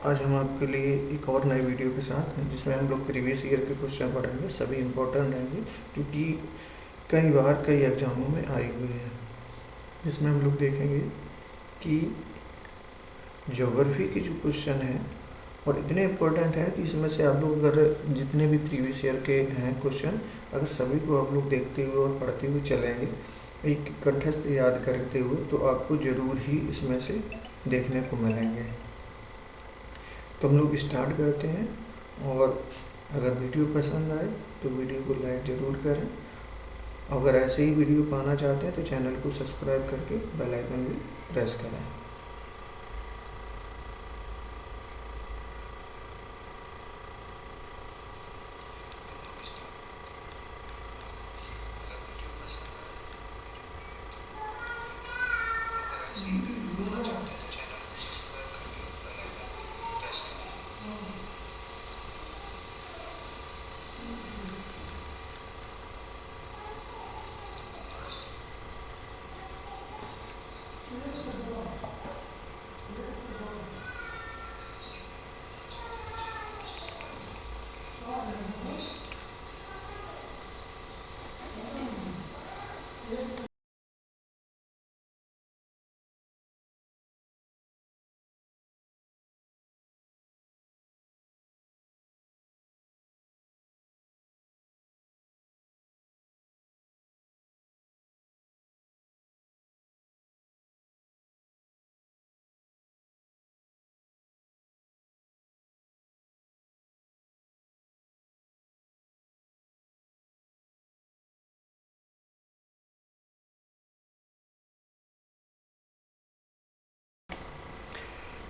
आज हम आपके लिए एक और नई वीडियो के साथ हैं जिसमें हम लोग प्रीवियस ईयर के क्वेश्चन पढ़ेंगे। सभी इम्पोर्टेंट रहेंगे क्योंकि कई बार कई एग्जामों में आए हुए हैं। जिसमें हम लोग देखेंगे कि ज्योग्राफी के जो क्वेश्चन हैं और इतने इम्पोर्टेंट हैं कि इसमें से आप लोग अगर जितने भी प्रीवियस ईयर के हैं क्वेश्चन, अगर सभी को आप लोग देखते हुए और पढ़ते हुए चलेंगे एक कंठस्थ याद करते हुए, तो आपको ज़रूर ही इसमें से देखने को मिलेंगे। तो हम लोग स्टार्ट करते हैं। और अगर वीडियो पसंद आए तो वीडियो को लाइक ज़रूर करें। अगर ऐसे ही वीडियो पाना चाहते हैं तो चैनल को सब्सक्राइब करके बेल आइकन भी प्रेस करें।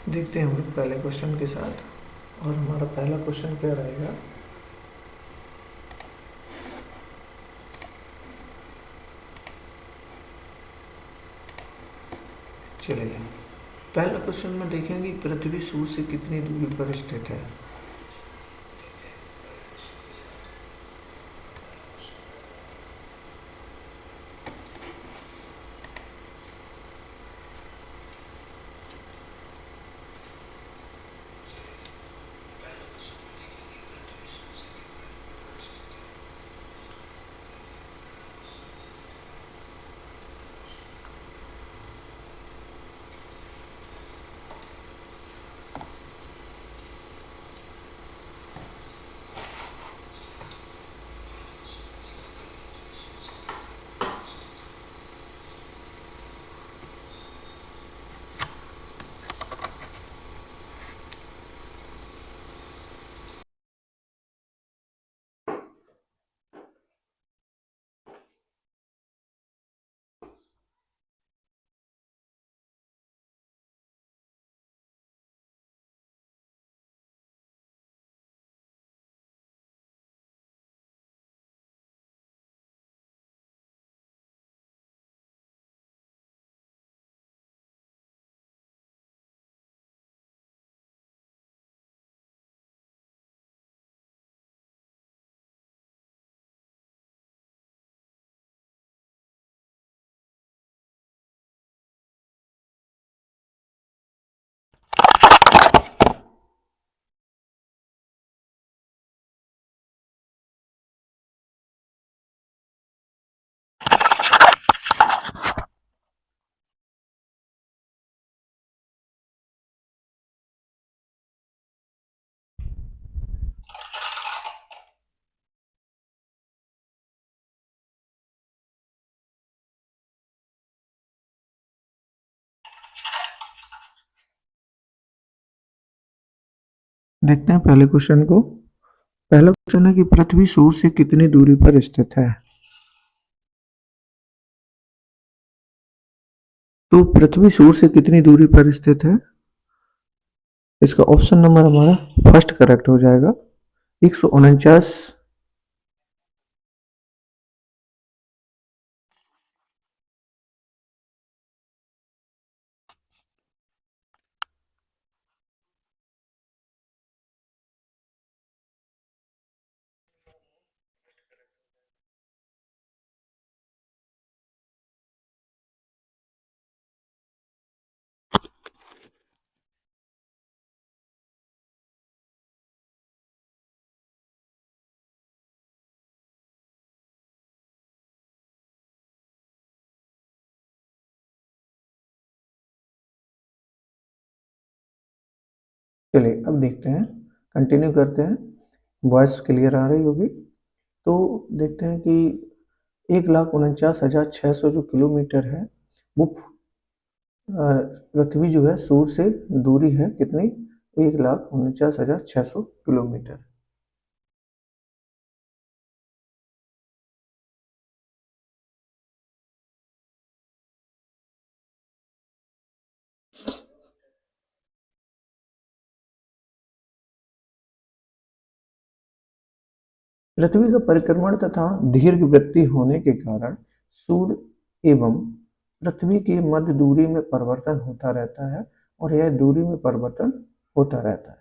देखते हैं हम लोग पहले क्वेश्चन के साथ। और हमारा पहला क्वेश्चन क्या रहेगा? चलिए, पहला क्वेश्चन में देखेंगे पृथ्वी सूर्य से कितनी दूरी पर स्थित है। देखते हैं पहले क्वेश्चन को। पहला क्वेश्चन है कि पृथ्वी सूर्य से कितनी दूरी पर स्थित है। तो पृथ्वी सूर्य से कितनी दूरी पर स्थित है, इसका ऑप्शन नंबर हमारा फर्स्ट करेक्ट हो जाएगा। 149। चलिए अब देखते हैं, कंटिन्यू करते हैं। वॉइस क्लियर आ रही होगी। तो देखते हैं कि 1,49,600 जो किलोमीटर है वो पृथ्वी जो है सूर्य से दूरी है कितनी, 1,49,600 किलोमीटर। पृथ्वी का परिक्रमण तथा दीर्घवृत्तीय होने के कारण सूर्य एवं पृथ्वी की मध्य दूरी में परिवर्तन होता रहता है और यह दूरी में परिवर्तन होता रहता है।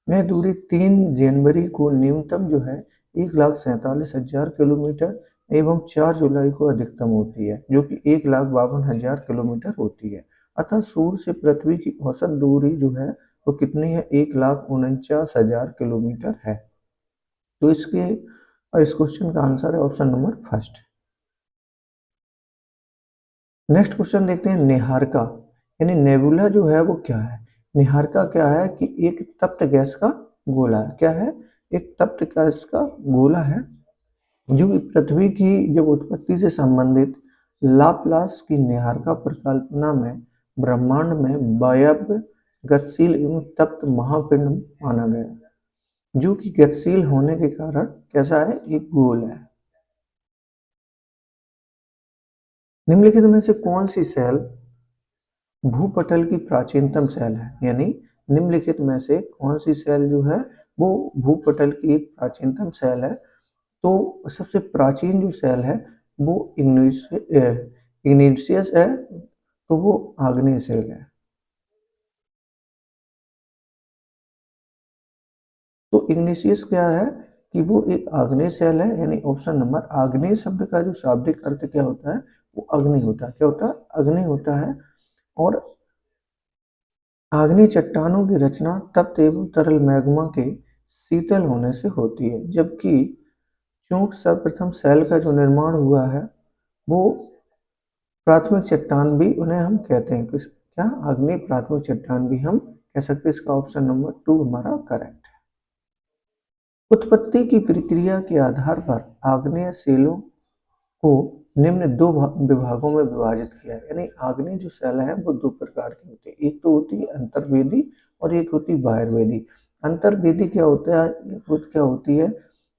यह दूरी 3 जनवरी को न्यूनतम जो है 1,47,000 किलोमीटर एवं 4 जुलाई को अधिकतम होती है, जो कि 1,52,000 किलोमीटर होती है। अतः सूर्य से पृथ्वी की औसत दूरी जो है वो कितनी है, 1,49,000 किलोमीटर है। तो इस क्वेश्चन का आंसर है option number first. Next question देखते हैं, निहारिका यानी नेबुला जो है वो क्या है। निहारिका क्या है कि एक तप्त गैस का गोला है। क्या है, एक तप्त गैस का गोला है जो कि पृथ्वी की जब उत्पत्ति से संबंधित लाप्लास की निहारिका परिकल्पना में ब्रह्मांड में वायव्य गतिशील एवं तप्त महापिंड माना गया, जो कि गतिशील होने के कारण कैसा है, एक गोल है। निम्नलिखित में से कौन सी सेल भूपटल की प्राचीनतम सेल है, यानी निम्नलिखित में से कौन सी सेल जो है वो भूपटल की एक प्राचीनतम सेल है। तो सबसे प्राचीन जो सेल है वो इग्निशियस है, तो वो आग्नेय सेल है। तो इग्निशियस क्या है कि वो एक आग्नेय सेल है, यानी ऑप्शन नंबर, आग्नेय शब्द का जो शाब्दिक अर्थ क्या होता है, वो अग्नि होता है। क्या होता है, अग्नि होता है। और आग्नेय चट्टानों की रचना तप्त एवं तरल मैग्मा के शीतल होने से होती है, जबकि चूंकि सर्वप्रथम सेल का जो निर्माण हुआ है वो प्राथमिक चट्टान भी उन्हें हम कहते हैं, क्या, आग्नेय प्राथमिक चट्टान भी हम कह सकते हैं। इसका ऑप्शन नंबर 2 हमारा करेक्ट है। उत्पत्ति की प्रक्रिया के आधार पर आग्नेय सेलों को निम्न दो विभागों में विभाजित किया है, यानी आग्नेय जो सेल है वो दो प्रकार की होती है। एक तो होती है अंतर्वेदी और एक होती है बाह्यवेदी। अंतर्वेदी क्या होता है, क्या होती है,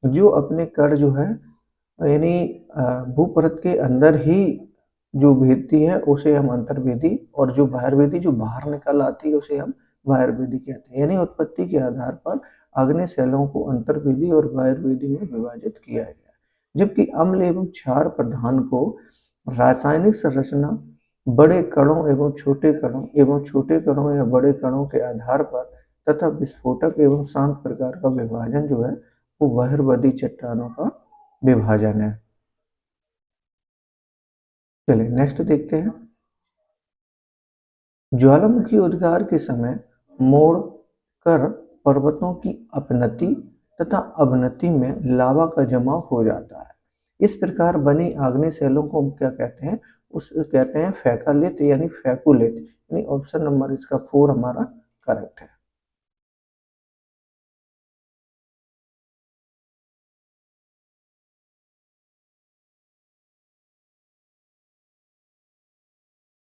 जो अपने कण जो है यानी भूपरत के अंदर ही जो भेदती है उसे हम अंतर्वेदी, और जो बाह्यवेदी जो बाहर निकल आती है उसे हम बाह्यवेदी कहते हैं। यानी उत्पत्ति के आधार पर आग्नेय सेलों को अंतर्वेदी और बाह्यवेदी में विभाजित किया गया, जबकि अम्ल एवं क्षार प्रधान को रासायनिक संरचना बड़े कणों एवं छोटे कणों या बड़े कणों के आधार पर तथा विस्फोटक एवं शांत प्रकार का विभाजन जो है वो बहिर्वादी चट्टानों का विभाजन है। चलिए नेक्स्ट देखते हैं, ज्वालामुखी उद्गार के समय मोड़ कर पर्वतों की अपनति तथा अवनति में लावा का जमाव हो जाता है। इस प्रकार बनी आग्नेय सेलों को हम क्या कहते हैं, उस कहते हैं फैकालित यानी फैकुलित, यानी ऑप्शन नंबर इसका 4 हमारा करेक्ट है।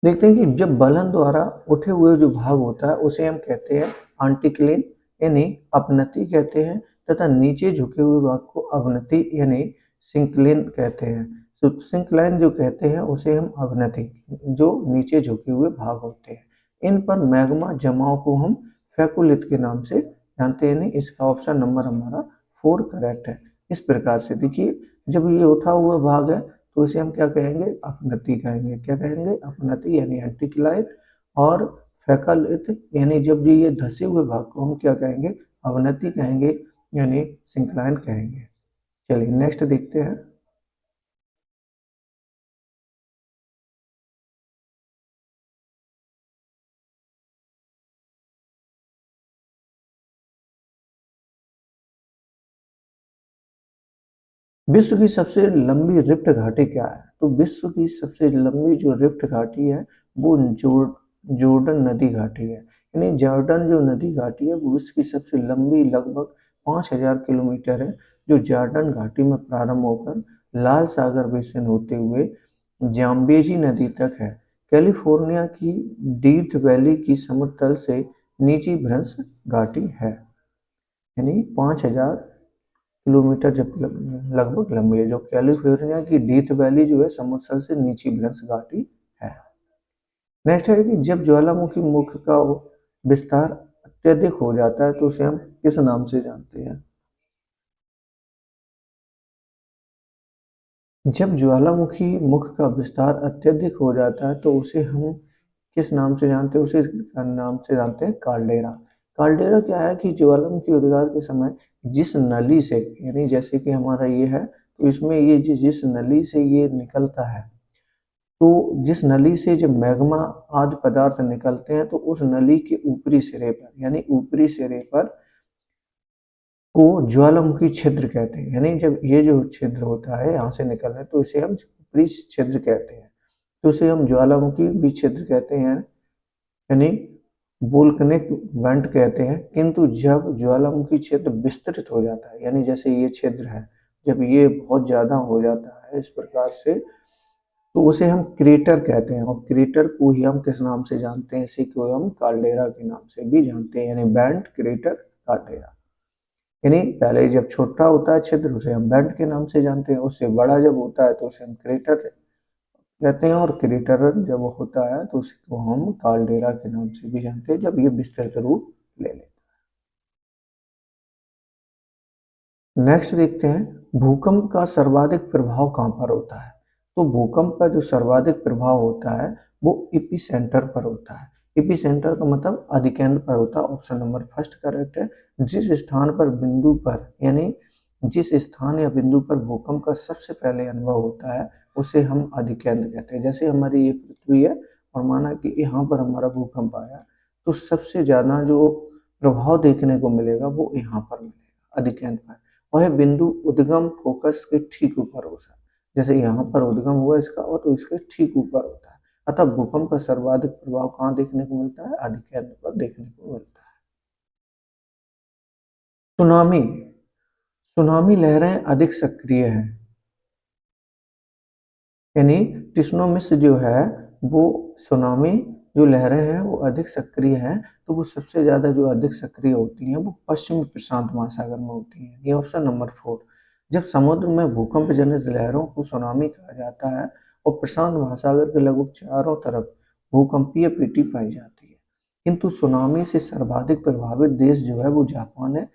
देखते हैं कि जब बलन द्वारा उठे हुए जो भाग होता है उसे हम कहते हैं आंटिक्लिन यानी अपनति कहते हैं, तथा नीचे झुके हुए भाग को अवनति यानी सिंक्लिन कहते हैं। तो सिंक्लाइन जो कहते हैं उसे हम अवनति, जो नीचे झुके हुए भाग होते हैं। इन पर मैग्मा जमाव को हम फैकुलित के नाम से जानते हैं। नहीं, इसका ऑप्शन नंबर हमारा 4 करेक्ट है। इस प्रकार से देखिए, जब ये उठा हुआ भाग है तो इसे हम क्या कहेंगे, अपनति कहेंगे। क्या कहेंगे, अपनति यानी एंटीक्लाइन। और फैकलित यानी जब ये धसे हुए भाग को हम क्या कहेंगे, अवनति कहेंगे, यानी सिंक्लाइन कहेंगे। चलिए नेक्स्ट देखते हैं, विश्व की सबसे लंबी रिफ्ट घाटी क्या है। तो विश्व की सबसे लंबी जो रिफ्ट घाटी है वो जोर्डन नदी घाटी है। यानी जॉर्डन जो नदी घाटी है वो विश्व की सबसे लंबी लगभग 5,000 किलोमीटर है, जो जॉर्डन घाटी में प्रारंभ होकर लाल सागर बेसिन होते हुए जाम्बेजी नदी तक है। कैलिफोर्निया की डीथ वैली की समुद्र तल से निजी भ्रंश घाटी है, यानी 5,000 किलोमीटर जब लगभग लंबी है। जो कैलिफोर्निया की डीथ वैली जो है समुद्र तल से नीची भ्रंश घाटी है। नेक्स्ट है कि जब ज्वालामुखी मुख का विस्तार अत्यधिक हो जाता है तो उसे हम किस नाम से जानते हैं? जब ज्वालामुखी मुख का विस्तार अत्यधिक हो जाता है तो उसे हम किस नाम से जानते हैं? उसे नाम से जानते हैं काल्डेरा। काल्डेरा क्या है कि ज्वालामुखी उद्गार के समय जिस नली से, यानी जैसे कि हमारा ये है तो इसमें ये जिस नली से ये निकलता है, तो जिस नली से जब मैग्मा आदि पदार्थ निकलते हैं तो उस नली के ऊपरी सिरे पर, यानी ऊपरी सिरे पर को ज्वालामुखी छिद्र कहते हैं। यानी जब ये जो छिद्र होता है यहाँ से निकलने तो इसे हम ऊपरी छिद्र कहते हैं, तो इसे हम ज्वालामुखी भी छिद्र कहते हैं, यानी वोल्केनिक वेंट कहते हैं। किंतु जब ज्वालामुखी छिद्र विस्तृत हो जाता है, यानी जैसे ये छिद्र है, जब ये बहुत ज्यादा हो जाता है इस प्रकार से, तो उसे हम क्रेटर कहते हैं। और क्रेटर को ही हम किस नाम से जानते हैं? इसी को हम काल्डेरा के नाम से भी जानते हैं, यानी बैंड, क्रेटर, काल्डेरा। यानी पहले जब छोटा होता है छिद्र उसे हम बैंड के नाम से जानते हैं, उससे बड़ा जब होता है तो उसे हम क्रेटर कहते हैं, और क्रेटर जब होता है तो उसको हम काल्डेरा के नाम से भी जानते हैं जब ये विस्तृत रूप ले लेता है। नेक्स्ट देखते हैं भूकंप का सर्वाधिक प्रभाव कहाँ पर होता है? तो भूकंप का जो सर्वाधिक प्रभाव होता है वो एपिसेंटर पर होता है। एपिसेंटर का मतलब अधिकेंद्र पर होता है। ऑप्शन नंबर फर्स्ट करेक्ट है। जिस स्थान पर बिंदु पर, यानी जिस स्थान या बिंदु पर भूकंप का सबसे पहले अनुभव होता है उसे हम अधिकेंद्र कहते हैं। जैसे हमारी ये पृथ्वी है और माना कि यहाँ पर हमारा भूकंप आया तो सबसे ज्यादा जो प्रभाव देखने को मिलेगा वो यहाँ पर मिलेगा, अधिकेंद्र पर। वह बिंदु उद्गम फोकस के ठीक ऊपर होता है। जैसे यहाँ पर उद्गम हुआ इसका और तो इसके ठीक ऊपर होता है। अतः भूकंप का सर्वाधिक प्रभाव कहाँ देखने को मिलता है? अधिकेंद्र पर देखने को मिलता है। सुनामी, सुनामी लहरें अधिक सक्रिय हैं, यानी टिस्नोमिस जो है वो सुनामी जो लहरें हैं वो अधिक सक्रिय हैं, तो वो सबसे ज्यादा जो अधिक सक्रिय होती हैं वो पश्चिमी प्रशांत महासागर में होती हैं। ये ऑप्शन नंबर 4। जब समुद्र में भूकंप जनित लहरों को सुनामी कहा जाता है और प्रशांत महासागर के लगभग चारों तरफ भूकंपीय पेटी पाई जाती है, किंतु सुनामी से सर्वाधिक प्रभावित देश जो है वो जापान है,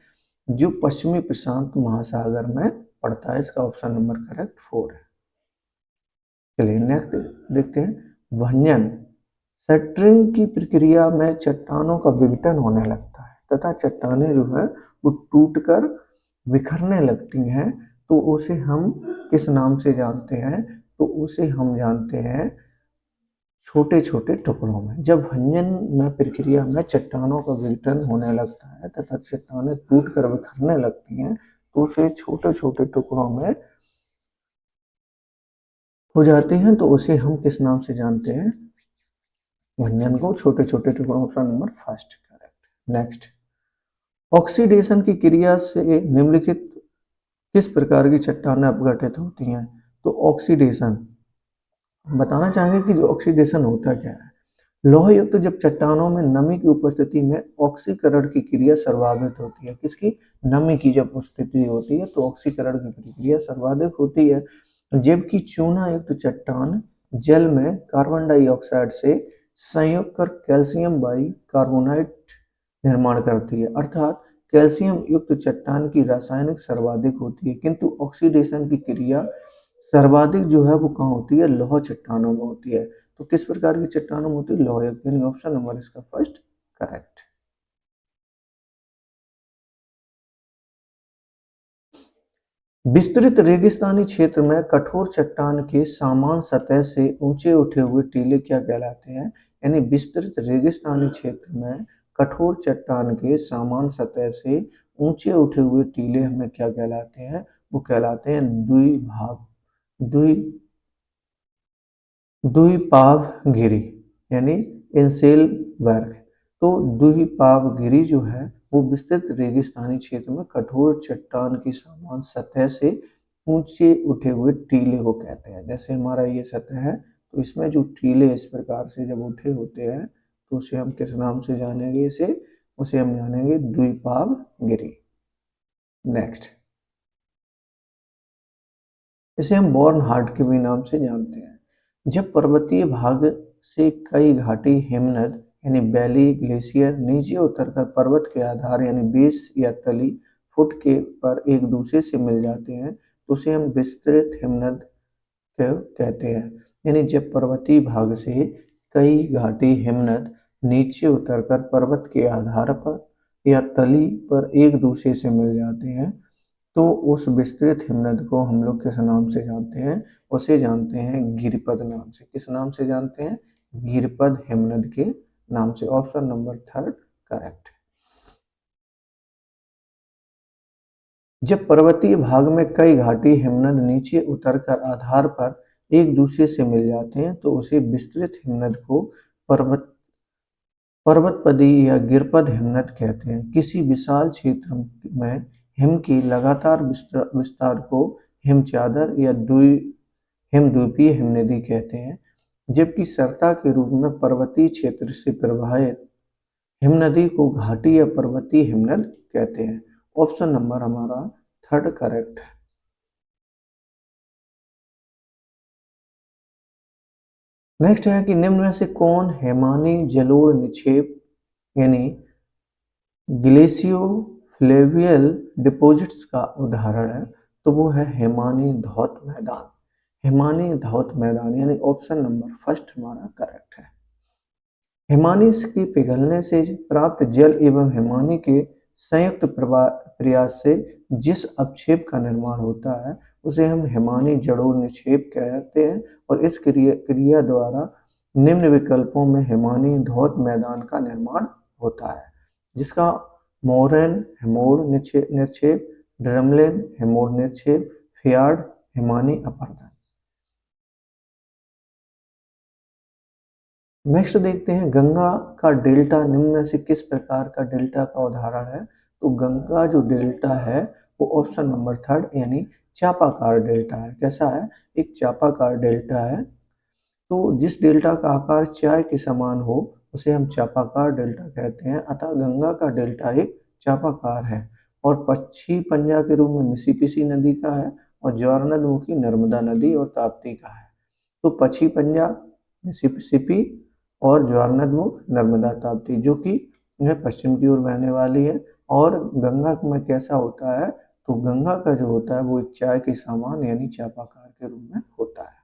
जो पश्चिमी प्रशांत महासागर में पड़ता है। इसका ऑप्शन नंबर करेक्ट 4 है। चलिए नेक्स्ट देखते हैं वहनन। शटरिंग की प्रक्रिया में चट्टानों का विघटन होने लगता है तथा चट्टानें जो है वो टूटकर बिखरने लगती हैं, तो उसे हम किस नाम से जानते हैं? तो उसे हम जानते हैं छोटे छोटे टुकड़ों में। जब वहनन में प्रक्रिया में चट्टानों का विघटन होने लगता है तथा चट्टानें टूटकर बिखरने लगती हैं तो उसे छोटे छोटे टुकड़ों में हो जाते हैं, तो उसे हम किस नाम से जानते हैं? वंजन को छोटे छोटे टुकड़ों। Option number first correct. Next, oxidation की क्रिया से निम्नलिखित किस प्रकार की चट्टानें अपघटित होती हैं? तो ऑक्सीडेशन बताना चाहेंगे कि जो ऑक्सीडेशन होता क्या है। लौह युक्त जब चट्टानों में नमी की उपस्थिति में ऑक्सीकरण की क्रिया सर्वाधिक होती है। किसकी? नमी की जब उपस्थिति होती है तो ऑक्सीकरण की प्रक्रिया सर्वाधिक होती है, जबकि चूना युक्त चट्टान जल में कार्बन डाइऑक्साइड से संयोग कर कैल्शियम बाई कार्बोनाइट निर्माण करती है। अर्थात कैल्शियम युक्त चट्टान की रासायनिक सर्वाधिक होती है, किंतु ऑक्सीडेशन की क्रिया सर्वाधिक जो है वो कहाँ होती है? लौह चट्टानों में होती है। तो किस प्रकार की चट्टानों में होती है? लौह युक्त, यानी ऑप्शन नंबर इसका फर्स्ट करेक्ट। विस्तृत रेगिस्तानी क्षेत्र में कठोर चट्टान के समान सतह से ऊंचे उठे हुए टीले क्या कहलाते हैं? यानी विस्तृत रेगिस्तानी क्षेत्र में कठोर चट्टान के समान सतह से ऊंचे उठे हुए टीले हमें क्या कहलाते हैं? वो कहलाते हैं द्विभाग, द्वि द्विपावगिरी, यानी इंसेल वर्ग। तो द्वीपावगिरी जो है वो विस्तृत रेगिस्तानी क्षेत्र में कठोर चट्टान की समान सतह से ऊंचे उठे हुए टीले को कहते हैं। जैसे हमारा ये सतह है तो इसमें जो टीले इस प्रकार से जब उठे होते हैं तो उसे हम किस नाम से जानेंगे, उसे हम जानेंगे द्वीपावगिरी। नेक्स्ट, इसे हम बॉर्न हार्ट के भी नाम से जानते हैं। जब पर्वतीय भाग से कई घाटी हिमनद यानी वैली ग्लेशियर नीचे उतरकर पर्वत के आधार यानी बेस या तली फुट के पर एक दूसरे से मिल जाते हैं तो उसे हम विस्तृत हिमनद कहते हैं। यानी जब पर्वतीय भाग से कई घाटी हिमनद नीचे उतरकर पर्वत के आधार पर या तली पर एक दूसरे से मिल जाते हैं तो उस विस्तृत हिमनद को हम लोग किस नाम से जानते हैं, उसे जानते हैं गिरिपद नाम से। किस नाम से जानते हैं? गिरिपद हिमनद के नाम से। Option number third correct. जब पर्वतीय भाग में कई घाटी हिमनद नीचे उतरकर आधार पर एक दूसरे से मिल जाते हैं तो उसे विस्तृत हिमनद को पर्वतपदी या गिरपद हिमनद कहते हैं। किसी विशाल क्षेत्र में हिम की लगातार विस्तार को हिमचादर या हिमद्वीपीय हिमनदी कहते हैं, जबकि सरता के रूप में पर्वतीय क्षेत्र से प्रवाहित हिमनदी को घाटी या पर्वतीय हिमनद कहते हैं। ऑप्शन नंबर हमारा थर्ड करेक्ट है। नेक्स्ट है कि निम्न में से कौन हिमानी जलोढ़ निक्षेप यानी ग्लेशियो फ्लेवियल डिपॉजिट्स का उदाहरण है? तो वो है हिमानी धौत मैदान। हिमानी धौत मैदान यानी ऑप्शन नंबर फर्स्ट हमारा करेक्ट है। हिमानी के पिघलने से प्राप्त जल एवं हिमानी के संयुक्त प्रयास से जिस अपक्षेप का निर्माण होता है उसे हम हिमानी जलोढ़ निक्षेप कहते हैं और इस क्रिया द्वारा निम्न विकल्पों में हिमानी धौत मैदान का निर्माण होता है, जिसका मोरेन हिमोड़ निक्षेप, ड्रमलिन हिमोड़ निक्षेप, फियार्ड हिमानी अपर्दन। नेक्स्ट देखते हैं गंगा का डेल्टा निम्न में से किस प्रकार का डेल्टा का उदाहरण है? तो गंगा जो डेल्टा है वो ऑप्शन नंबर थर्ड यानी चापाकार डेल्टा है। कैसा है? एक चापाकार डेल्टा है। तो जिस डेल्टा का आकार चाय के समान हो उसे हम चापाकार डेल्टा कहते हैं। अतः गंगा का डेल्टा एक चापाकार है और पश्चिमी पंजा के रूप में मिसिसिपी नदी का है और ज्वारनदमुखी नर्मदा नदी और ताप्ती का है। तो पश्चिमी पंजा मिसिसिपी और ज्वारनदमुख नर्मदा ताप्ती जो कि पश्चिम की ओर बहने वाली है। और गंगा में कैसा होता है? तो गंगा का जो होता है वो एक चाय के समान यानी चापाकार के रूप में होता है।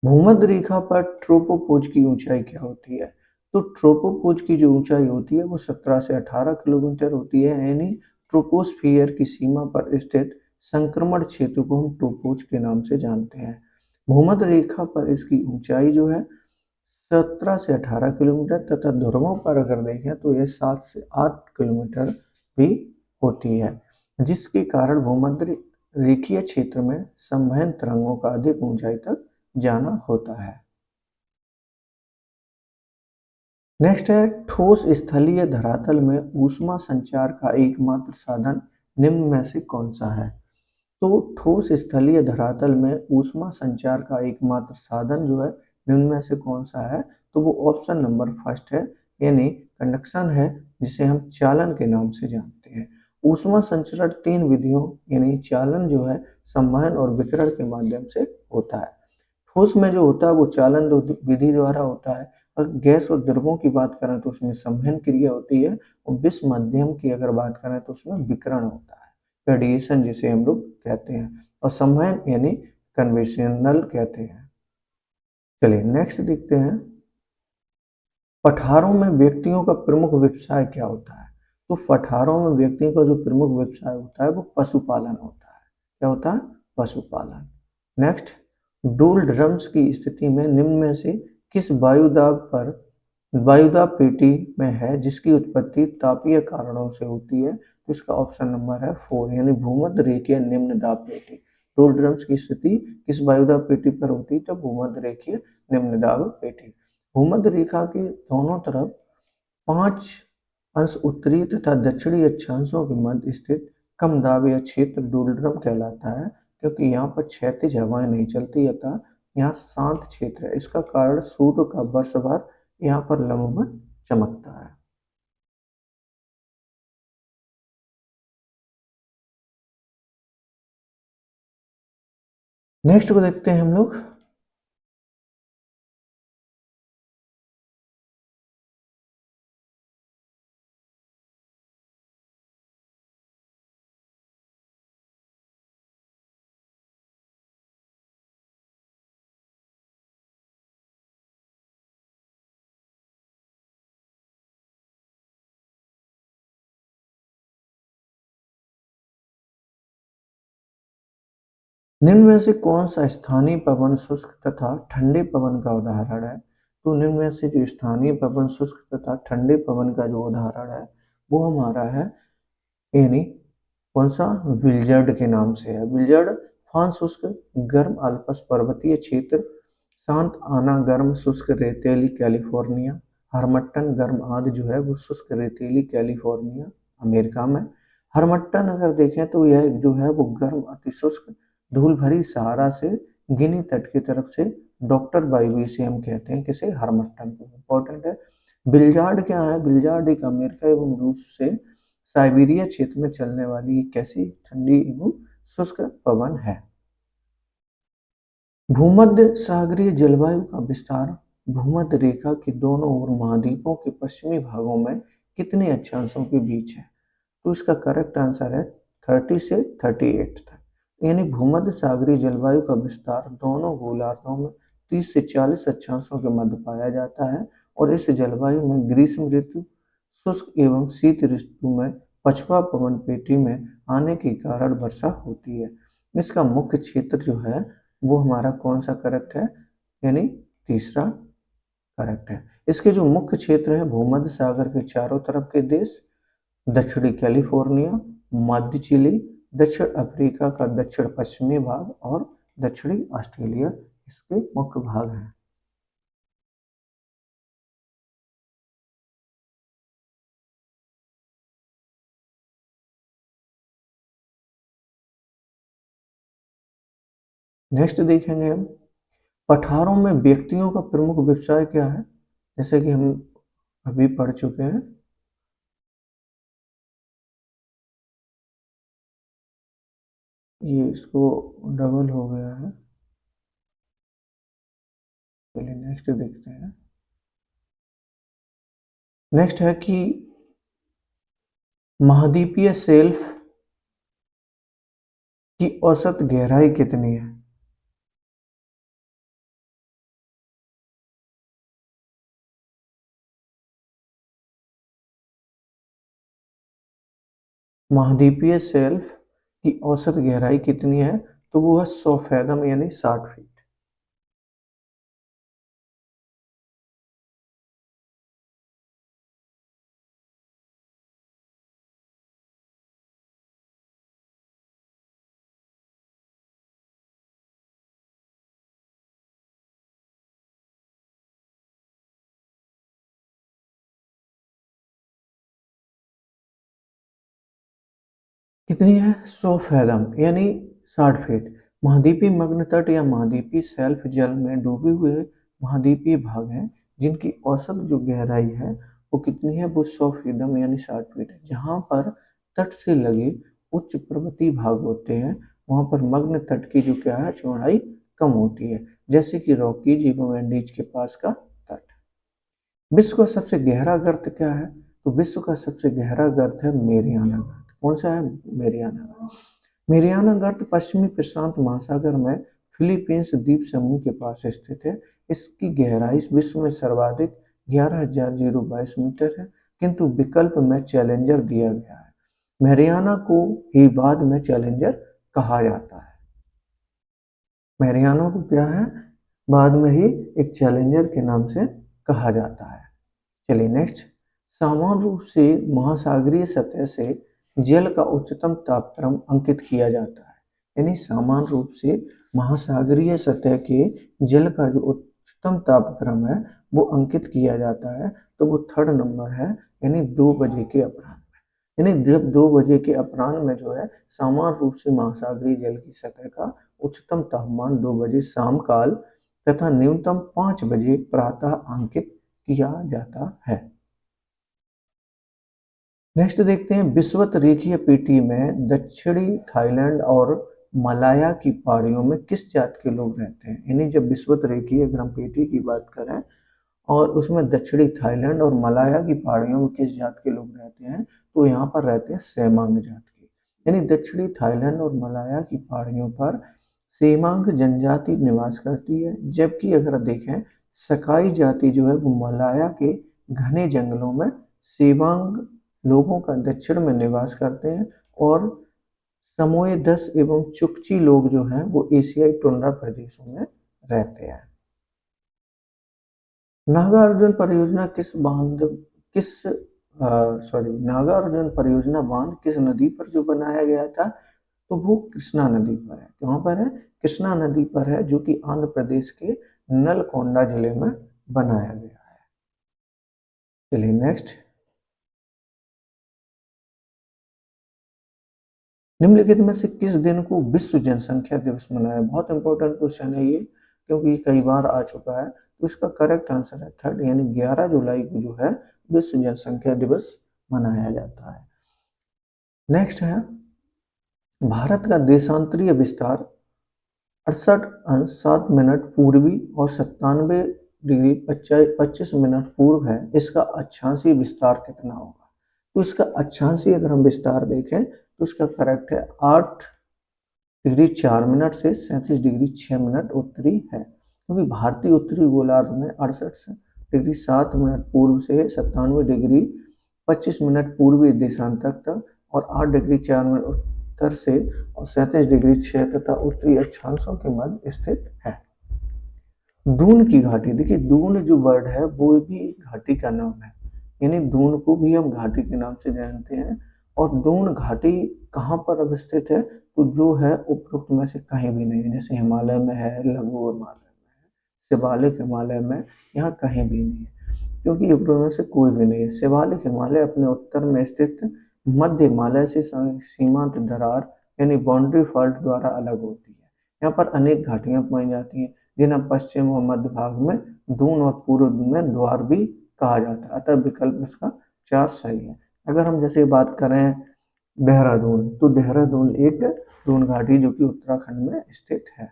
भूमध्य रेखा पर ट्रोपोपॉज की ऊंचाई क्या होती है? तो ट्रोपोपॉज की जो ऊंचाई होती है वो 17 से 18 किलोमीटर होती है। यानी ट्रोपोस्फियर की सीमा पर स्थित संक्रमण क्षेत्र को हम ट्रोपोज के नाम से जानते हैं। भूमध्य रेखा पर इसकी ऊंचाई जो है 17 से 18 किलोमीटर तथा ध्रुवों पर अगर देखें तो यह 7 से 8 किलोमीटर भी होती है, जिसके कारण भूमध्य रेखीय क्षेत्र में संवहन तरंगों का अधिक ऊंचाई तक जाना होता है। नेक्स्ट है ठोस स्थलीय धरातल में ऊष्मा संचार का एकमात्र साधन निम्न में से कौन सा है? तो ठोस स्थलीय धरातल में ऊष्मा संचार का एकमात्र साधन जो है निम्न में से कौन सा है? तो वो ऑप्शन नंबर फर्स्ट है यानी कंडक्शन है, जिसे हम चालन के नाम से जानते हैं। ऊष्मा संचरण तीन विधियों यानी चालन जो है संवहन और विकिरण के माध्यम से होता है। ठोस में जो होता है वो चालन विधि द्वारा होता है और गैस और द्रवों की बात करें तो उसमें संवहन क्रिया होती है और विष माध्यम की अगर बात करें तो उसमें विकिरण होता है, रेडिएशन जिसे हम लोग कहते हैं, और संवहन यानी कन्वेंशनल कहते हैं। चलिए नेक्स्ट देखते हैं पठारों में व्यक्तियों का प्रमुख व्यवसाय क्या होता है? तो पठारों में व्यक्तियों का जो प्रमुख व्यवसाय होता है वो पशुपालन होता है। क्या होता है? पशुपालन। नेक्स्ट, डोल ड्रम्स की स्थिति में निम्न में से किस वायुदाब पेटी में है जिसकी उत्पत्ति तापीय कारणों से होती है? तो इसका ऑप्शन नंबर है 4 यानी भूमध्य रेखीय निम्न दाब पेटी। डोल ड्रम्स की स्थिति किस वायुदाब पेटी पर होती है? तो भूमध्य रेखीय निम्न दाब पेटी। भूमध्य रेखा के दोनों तरफ 5 अंश उत्तरी तथा दक्षिणी अक्षांशों के मध्य स्थित कम दाब या क्षेत्र डोल्ड्रम कहलाता है, क्योंकि यहाँ पर क्षैतिज हवाएं नहीं चलती अतः यहाँ शांत क्षेत्र है। इसका कारण सूर्य का वर्ष भर यहाँ पर लंबवत चमकता है। नेक्स्ट को देखते हैं हम लोग। निम्न में से कौन सा स्थानीय पवन शुष्क तथा ठंडे पवन का उदाहरण है? तो निम्न में से जो स्थानीय पवन शुष्क तथा ठंडे पवन का जो उदाहरण है वो हमारा है, यानी कौन सा, विल्जर्ड के नाम से है। विल्जर्ड फान शुष्क गर्म अल्पस पर्वतीय क्षेत्र, शांत आना गर्म शुष्क रेतीली कैलिफोर्निया, हरमट्टन गर्म आद जो है वो शुष्क रेतीली कैलिफोर्निया अमेरिका में। हरमट्टन अगर देखें तो यह जो है वो गर्म अति शुष्क धूल भरी सहारा से गिनी तट की तरफ से डॉक्टर बाइवी से हम कहते हैं किसे, हरमट्टन को, इंपॉर्टेंट है। बिल्जार्ड क्या है? बिल्जार्ड एक अमेरिका एवं रूस से साइबेरिया क्षेत्र में चलने वाली एक कैसी ठंडी एवं शुष्क पवन है। भूमध्य सागरीय जलवायु का विस्तार भूमध्य रेखा के दोनों ओर महाद्वीपों के पश्चिमी भागों में कितने अक्षांशों के बीच है? तो इसका करेक्ट आंसर है 30 से 38 तक। यानी भूमध्य सागरीय जलवायु का विस्तार दोनों गोलार्धों में 30 से 40 अक्षांशों के मध्य पाया जाता है और इस जलवायु में ग्रीष्म ऋतु, शुष्क एवं शीत ऋतु में पछुआ पवन पेटी में आने के कारण वर्षा होती है। इसका मुख्य क्षेत्र जो है वो हमारा कौन सा करेक्ट है, यानी तीसरा करेक्ट है। इसके जो मुख्य क्षेत्र है भूमध्य सागर के चारों तरफ के देश, दक्षिणी कैलिफोर्निया, मध्य चिली, दक्षिण अफ्रीका का दक्षिण पश्चिमी भाग और दक्षिणी ऑस्ट्रेलिया इसके मुख्य भाग हैं। नेक्स्ट देखेंगे हम, पठारों में व्यक्तियों का प्रमुख व्यवसाय क्या है? जैसे कि हम अभी पढ़ चुके हैं, ये इसको डबल हो गया है। चलिए नेक्स्ट देखते हैं। नेक्स्ट है कि महाद्वीपीय शेल्फ की औसत गहराई कितनी है? महाद्वीपीय शेल्फ की औसत गहराई कितनी है? तो वो है 100 फैदम यानी 60 फीट। कितनी है? 100 फैदम यानी 60 फीट। महाद्वीपीय मग्न तट या महाद्वीपीय शेल्फ जल में डूबे हुए महाद्वीपीय भाग हैं जिनकी औसत जो गहराई है वो कितनी है? वो 100 फीदम यानी 60 फीट है। जहाँ पर तट से लगे उच्च पर्वतीय भाग होते हैं वहाँ पर मग्न तट की जो क्या है चौड़ाई कम होती है, जैसे कि रॉकीज एवं एंडीज के पास का तट। विश्व का सबसे गहरा गर्त क्या है? तो विश्व का सबसे गहरा गर्त है मेरियाना गर्त। कौन सा है? मेरियाना गर्त। मेरियाना गर्त पश्चिमी प्रशांत महासागर में फिलीपींस द्वीप समूह के पास स्थित है। इसकी गहराई विश्व में सर्वाधिक 11,022 मीटर है, किंतु विकल्प में चैलेंजर दिया गया है। मेरियाना को ही बाद में चैलेंजर कहा जाता है। मेरियाना को क्या है? बाद में ही एक चैलेंजर के नाम से कहा जाता है। चलिए नेक्स्ट, सामान्य रूप से महासागरीय सतह से जल का उच्चतम तापक्रम अंकित किया जाता है। यानी सामान्य रूप से महासागरीय सतह के जल का जो उच्चतम तापक्रम है वो अंकित किया जाता है, तो वो थर्ड नंबर है, यानी 2 बजे के अपराह्न में। यानी जब 2 बजे के अपराह्न में जो है सामान्य रूप से महासागरीय जल की सतह का उच्चतम तापमान 2 बजे शाम काल तथा न्यूनतम 5 बजे प्रातः अंकित किया जाता है। नेक्स्ट देखते हैं, विषुवत रेखीय पेटी में दक्षिणी थाईलैंड और मलाया की पहाड़ियों में किस जात के लोग रहते हैं। यानी जब विषुवत रेखीय अगर हम पेटी की बात करें और उसमें दक्षिणी थाईलैंड और मलाया की पहाड़ियों में किस जात के लोग रहते हैं, तो यहाँ पर रहते हैं सेमांग जात के। यानी दक्षिणी थाईलैंड और मलाया की पहाड़ियों पर सेमांग जनजाति निवास करती है, जबकि अगर देखें सकाई जाति जो है वो मलाया के घने जंगलों में सेमांग लोगों का दक्षिण में निवास करते हैं, और समोएदस एवं चुकची लोग जो हैं वो एशियाई टुंड्रा प्रदेशों में रहते हैं। नागार्जुन परियोजना नागार्जुन परियोजना बांध किस नदी पर जो बनाया गया था, तो वो कृष्णा नदी पर है। कहाँ पर है? कृष्णा नदी पर है, जो कि आंध्र प्रदेश के नलकोंडा जिले में बनाया गया है। चलिए नेक्स्ट, निम्नलिखित में से किस दिन को विश्व जनसंख्या दिवस मनाया? बहुत इंपॉर्टेंट क्वेश्चन है ये, क्योंकि ये कई बार आ चुका है। तो इसका करेक्ट आंसर है थर्ड, यानी 11 जुलाई को जो है विश्व जनसंख्या दिवस मनाया जाता है। नेक्स्ट है, भारत का देशांतरीय विस्तार 68 अंश 7 मिनट पूर्वी और 97 डिग्री 25 मिनट पूर्व है। इसका अक्षांशीय विस्तार कितना होगा? तो इसका अक्षांशीय अगर हम विस्तार देखें तो इसका करेक्ट है 8 डिग्री 4 मिनट से 37 डिग्री 6 मिनट उत्तरी है, क्योंकि भारतीय उत्तरी गोलार्ध में 68 डिग्री 7 मिनट पूर्व से 97 डिग्री 25 मिनट पूर्वी देशांतर तक और 8 डिग्री 4 मिनट उत्तर से और 37 डिग्री 6 तथा उत्तरी अक्षांशों के मध्य स्थित है। दून की घाटी, देखिए दून जो वर्ड है वो भी घाटी का नाम है, यानी दून को भी हम घाटी के नाम से जानते हैं। और दून घाटी कहाँ पर अवस्थित है? तो जो है उपरोक्त में से कहीं भी नहीं है, जैसे हिमालय में है, लघु हिमालय में है, शिवालिक हिमालय में, यहाँ कहीं भी नहीं है, क्योंकि उपरोक्त में से कोई भी नहीं है। शिवालिक हिमालय अपने उत्तर में स्थित मध्य हिमालय से सीमांत दरार यानी बाउंड्री फॉल्ट द्वारा अलग होती है। यहाँ पर अनेक घाटियां पाई जाती हैं, जिन्हें पश्चिम और मध्य भाग में दून और पूर्व में द्वार भी कहा जाता है, अतः विकल्प इसका 4 सही है। अगर हम जैसे बात करें देहरादून, तो देहरादून एक दून घाटी जो कि उत्तराखंड में स्थित है।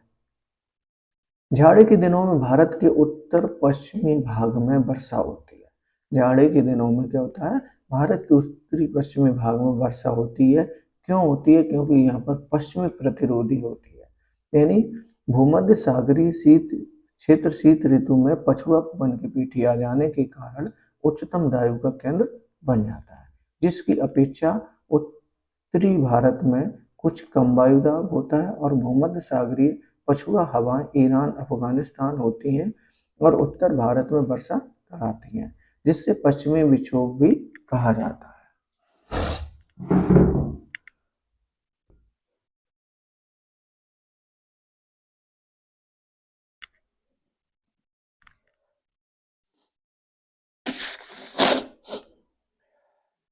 जाड़े के दिनों में भारत के उत्तर पश्चिमी भाग में वर्षा होती है। जाड़े के दिनों में क्या होता है? भारत के उत्तरी पश्चिमी भाग में वर्षा होती है। क्यों होती है? क्योंकि यहाँ पर पश्चिमी प्रतिरोधी होती है, यानी भूमध्य सागरीय शीत क्षेत्र शीत ऋतु में पछुआ पवन की पीठी आ जाने के कारण उच्चतम वायु का केंद्र बन जाता है, जिसकी अपेक्षा उत्तरी भारत में कुछ कम वायुदाब होता है और भूमध्य सागरीय पछुआ हवाएं ईरान अफगानिस्तान होती हैं और उत्तर भारत में वर्षा कराती हैं, जिससे पश्चिमी विक्षोभ भी कहा जाता है।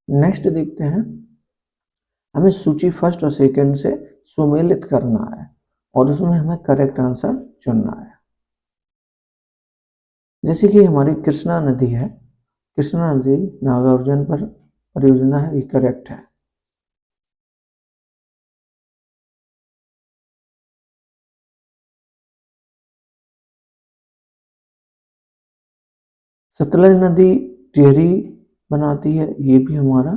नेक्स्ट देखते हैं, हमें सूची फर्स्ट और सेकंड से सुमेलित करना है और उसमें हमें करेक्ट आंसर चुनना है। जैसे कि हमारी कृष्णा नदी है, कृष्णा नदी नागार्जुन पर परियोजना है, ये करेक्ट है। सतलज नदी टिहरी बनाती है, ये भी हमारा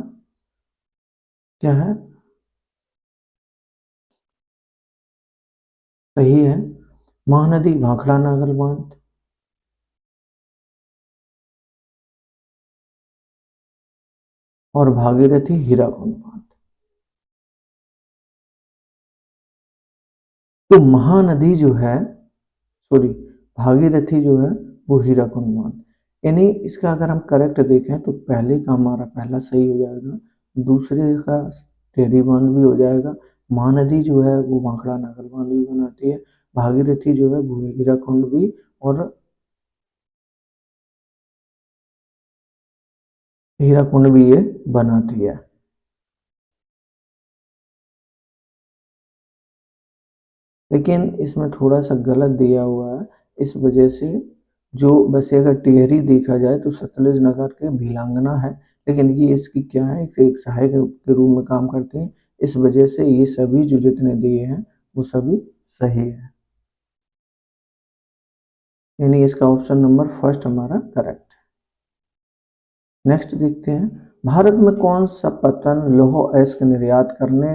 क्या है? सही है। महानदी भाखड़ा नागल बांध, और भागीरथी हीराकुंड बांध। तो महानदी जो है, सॉरी, भागीरथी जो है वो हीराकुंड बांध, यानी इसका अगर हम करेक्ट देखें तो पहले का हमारा पहला सही हो जाएगा, दूसरे का टेहरी बांध भी हो जाएगा, महानदी जो है वो भाखड़ा नागल बांध भी बनाती है, भागीरथी जो है वो हीराकुंड भी, और हीराकुंड भी ये बनाती है। लेकिन इसमें थोड़ा सा गलत दिया हुआ है, इस वजह से जो वैसे अगर टिहरी देखा जाए तो सतलुज नगर के भिलांगना है, लेकिन ये इसकी क्या है, एक सहायक के रूप में काम करते हैं। इस वजह से ये सभी जो जितने दिए हैं वो सभी सही है, यानी इसका ऑप्शन नंबर फर्स्ट हमारा करेक्ट है। नेक्स्ट देखते हैं, भारत में कौन सा पतन लौह अयस्क निर्यात करने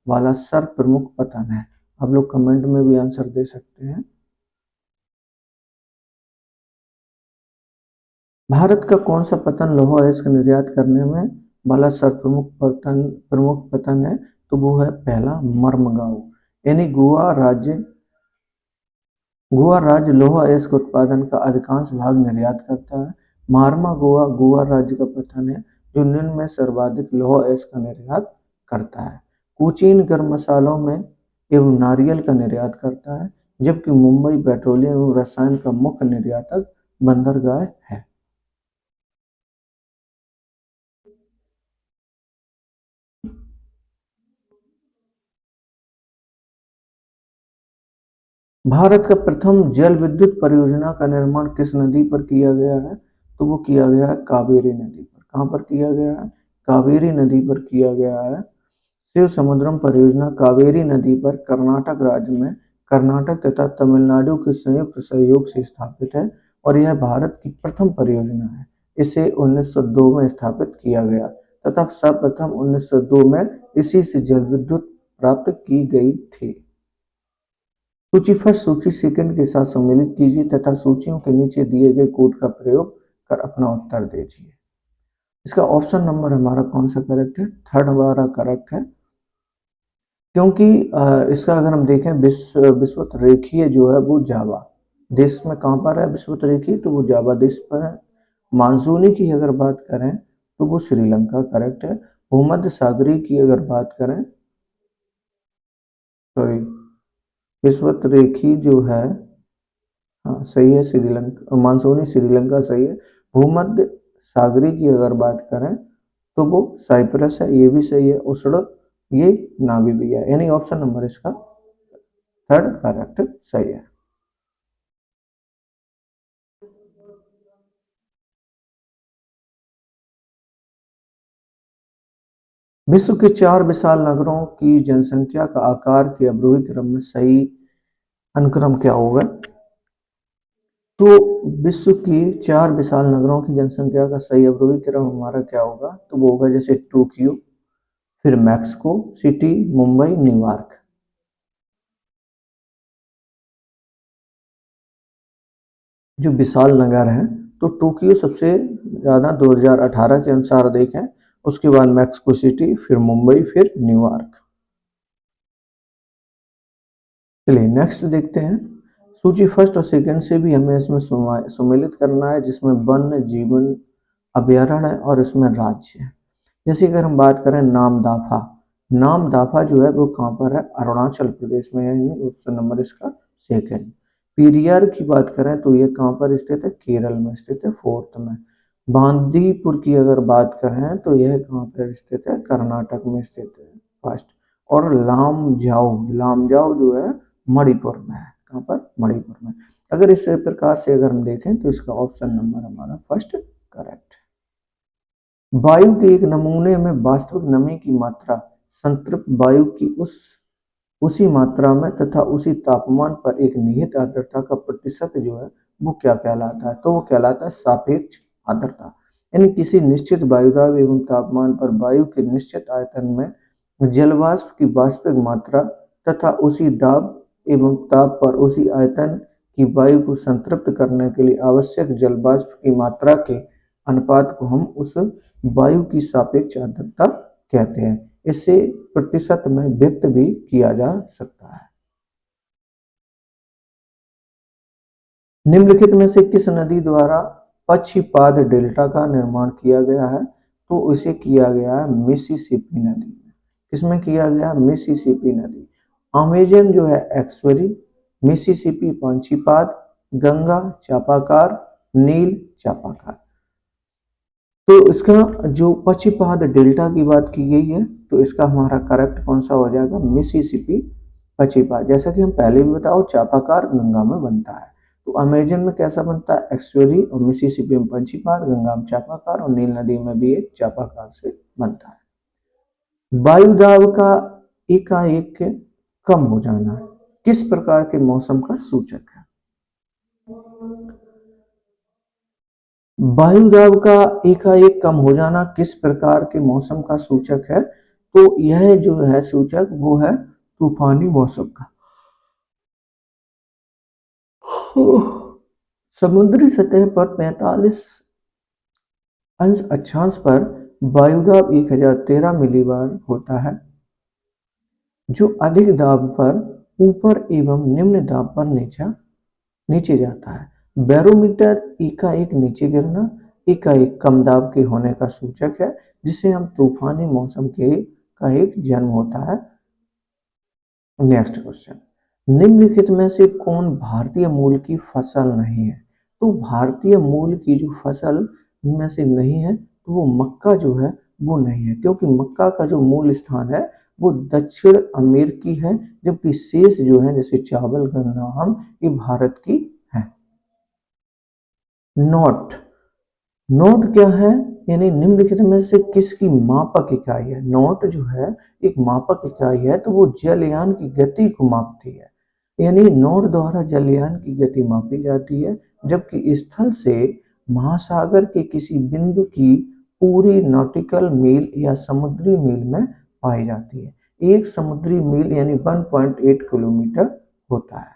वाला सर्व प्रमुख पतन है? आप लोग कमेंट में भी आंसर दे सकते हैं। भारत का कौन सा पतन लौह अयस्क निर्यात करने में वाला सर्व प्रमुख पतन है? तो वो है पहला मर्मगांव, यानी गोवा राज्य लौह अयस्क उत्पादन का अधिकांश भाग निर्यात करता है। मारमा गोवा गोवा राज्य का पतन है जो निम्न में सर्वाधिक लौह अयस्क का निर्यात करता है। कोचीन गर्म मसालों में एवं नारियल का निर्यात करता है, जबकि मुंबई पेट्रोलियम एवं रसायन का मुख्य निर्यातक बंदरगाह है। भारत का प्रथम जल विद्युत परियोजना का निर्माण किस नदी पर किया गया है? तो वो किया गया है कावेरी नदी पर। कहाँ पर किया गया है? कावेरी नदी पर किया गया है। शिव समुद्रम परियोजना कावेरी नदी पर कर्नाटक राज्य में कर्नाटक तथा तमिलनाडु के संयुक्त सहयोग से स्थापित है और यह भारत की प्रथम परियोजना है। इसे 1902 में स्थापित किया गया तथा सर्वप्रथम 1902 में इसी से जल विद्युत प्राप्त की गई थी। सूची फर्स्ट सूची सेकंड के साथ सम्मिलित कीजिए तथा सूचियों के नीचे दिए गए कोड का प्रयोग कर अपना उत्तर दीजिए। इसका ऑप्शन नंबर हमारा कौन सा करेक्ट है? थर्ड हमारा करेक्ट है, क्योंकि इसका अगर हम देखें विषुवत रेखीय जो है वो जावा देश में कहाँ पर है? विषुवत रेखीय तो वो जावा देश पर है। मानसूनी की अगर बात करें तो वो श्रीलंका करेक्ट है। भूमध्य सागरीय की अगर बात करें, सॉरी, विषुवत रेखी जो है, हाँ सही है, श्रीलंका मानसूनी श्रीलंका सही है। भूमध्य सागरी की अगर बात करें तो वो साइप्रस है, ये भी सही है। उष्ण ये नामीबिया है, यानी ऑप्शन नंबर इसका थर्ड करेक्ट सही है। विश्व के 4 विशाल नगरों की जनसंख्या का आकार के अवरोही क्रम में सही अनुक्रम क्या होगा? तो विश्व की 4 विशाल नगरों की जनसंख्या का सही अवरोही क्रम हमारा क्या होगा? तो वो होगा जैसे टोक्यो, फिर मैक्सिको सिटी, मुंबई, न्यूयॉर्क। जो विशाल नगर हैं तो टोक्यो सबसे ज़्यादा 2018 के अनुसार देखें, उसके बाद मैक्सिको सिटी, फिर मुंबई, फिर न्यूयॉर्क। चलिए नेक्स्ट देखते हैं, सूची फर्स्ट और सेकंड से भी हमें इसमें सम्मिलित करना है, जिसमें वन्य जीवन अभ्यारण्य है और इसमें राज्य है। जैसे अगर हम बात करें नामदाफा, नामदाफा जो है वो कहाँ पर है? अरुणाचल प्रदेश में है, ऑप्शन नंबर इसका सेकंड। पेरियार की बात करें तो ये कहाँ पर स्थित है? केरल में स्थित है, फोर्थ में। बांदीपुर की अगर बात करें तो यह कहाँ पर स्थित है? कर्नाटक में स्थित है, फर्स्ट। और लामजाओ जो है मणिपुर में है। कहाँ पर? मणिपुर में। अगर इस प्रकार से अगर हम देखें तो इसका ऑप्शन नंबर हमारा फर्स्ट करेक्ट है। वायु के एक नमूने में वास्तविक नमी की मात्रा संतृप्त वायु की उसी मात्रा में तथा उसी तापमान पर एक निहित आर्द्रता का प्रतिशत जो है वो क्या कहलाता है? तो वो कहलाता है सापेक्ष आर्द्रता। यानी किसी निश्चित वायुदाब एवं तापमान पर वायु के निश्चित आयतन में जलवाष्प की वास्तविक मात्रा तथा उसी दाब एवं ताप पर उसी आयतन की वायु को संतृप्त करने के लिए आवश्यक जलवाष्प की मात्रा के अनुपात को हम उस वायु की सापेक्ष आर्द्रता कहते हैं। इसे प्रतिशत में व्यक्त भी किया जा सकता है। निम्नलिखित में से किस नदी द्वारा पक्षीपाद डेल्टा का निर्माण किया गया है? तो इसे किया गया है मिसिसिपी नदी में। किसमें किया गया? मिसिसिपी नदी। अमेजन जो है एक्सवेरी, मिसिसिपी पंछीपाद, गंगा चापाकार, नील चापाकार। तो इसका जो पक्षीपाद डेल्टा की बात की गई है, तो इसका हमारा करेक्ट कौन सा हो जाएगा, मिसिसिपी पक्षीपाद। जैसा कि हम पहले भी बताओ, चापाकार गंगा में बनता है। तो अमेजन में कैसा बनता है, एक्सुअरी, और मिसिसिपी में पंचीपाद, गंगा में चापाकार, और नील नदी में भी एक चापाकार से बनता है। वायुदाब का एकाएक कम हो जाना किस प्रकार के मौसम का सूचक है? वायुदाब का एकाएक कम हो जाना किस प्रकार के मौसम का सूचक है? तो यह जो है सूचक वो है तूफानी मौसम का। समुद्री सतह पर 45 अंश अक्षांश पर वायुदाब 1013 मिलीबार होता है, जो अधिक दाब पर ऊपर एवं निम्न दाब पर नीचे जाता है। बैरोमीटर एकाएक नीचे गिरना एकाएक कम दाब के होने का सूचक है, जिसे हम तूफानी मौसम के का एक जन्म होता है। नेक्स्ट क्वेश्चन, निम्नलिखित में से कौन भारतीय मूल की फसल नहीं है? तो भारतीय मूल की जो फसल में से नहीं है, तो वो मक्का जो है वो नहीं है, क्योंकि मक्का का जो मूल स्थान है वो दक्षिण अमेरिकी है, जबकि शेष जो है जैसे चावल, गन्ना, हम ये भारत की है। नोट, नोट क्या है, यानी निम्नलिखित में से किसकी मापक इकाई है? नोट जो है एक मापक इकाई है, तो वो जलयान की गति को मापती है, यानी नोट द्वारा जलयान की गति मापी जाती है, जबकि स्थल से महासागर के किसी बिंदु की पूरी नॉटिकल मील या समुद्री मील में पाई जाती है। एक समुद्री मील यानी 1.8 किलोमीटर होता है।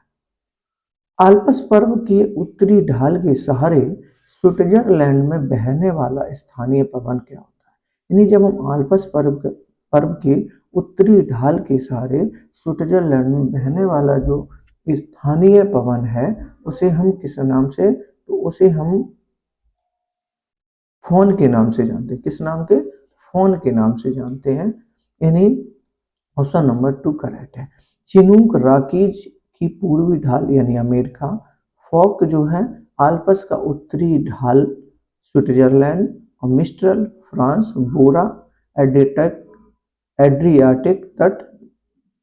आल्प्स पर्वत के उत्तरी ढाल के सहारे स्विट्जरलैंड में बहने वाला स्थानीय पवन क्या होता है? यानी जब हम आल्प्स पर्व के उत्तरी ढाल के सहारे स्विट्जरलैंड में बहने वाला जो स्थानीय पवन है, उसे हम किस नाम से, तो उसे हम फोन के नाम से जानते हैं। किस नाम के? फोन के नाम से जानते हैं। यानी ऑप्शन नंबर 2 करेक्ट है। चिनूक रॉकीज की पूर्वी ढाल यानी अमेरिका, फॉक जो है आल्प्स का उत्तरी ढाल स्विट्जरलैंड, और मिस्ट्रल फ्रांस, बोरा एड्रियाटिक तट